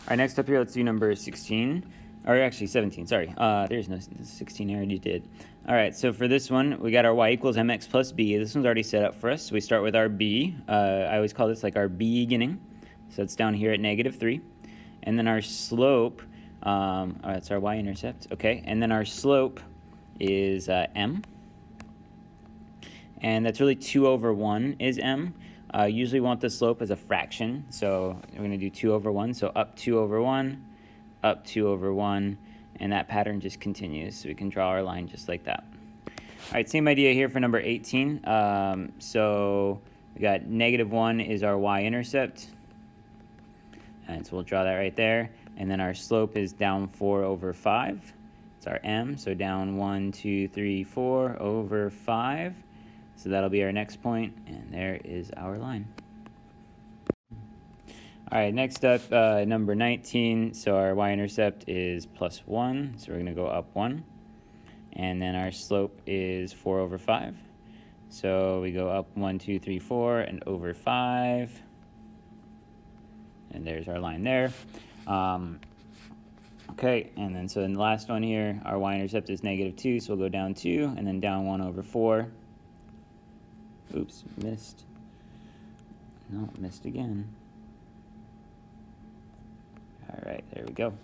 All right, next up here, let's do number 16, or actually 17, sorry. There's no 16, I already did. All right, so for this one, we got our y equals mx plus b. This one's already set up for us. So we start with our b. I always call this like our beginning. So it's down here at -3. And then our slope, that's our y-intercept, okay. And then our slope is m. And that's really 2 over 1 is m. Usually we want the slope as a fraction, so we're going to do 2 over 1. So up 2 over 1, up 2 over 1, and that pattern just continues. So we can draw our line just like that. All right, same idea here for number 18. So we got -1 is our y-intercept, and so we'll draw that right there. And then our slope is down 4 over 5. It's our m, so down 1, 2, 3, 4 over 5. So that'll be our next point, and there is our line. All right, next up, number 19. So our y-intercept is +1, so we're going to go up 1. And then our slope is 4 over 5. So we go up 1, 2, 3, 4, and over 5. And there's our line there. Okay, and then so in the last one here, our y-intercept is -2, so we'll go down 2, and then down 1 over 4. Oops, missed. No, missed again. All right, there we go.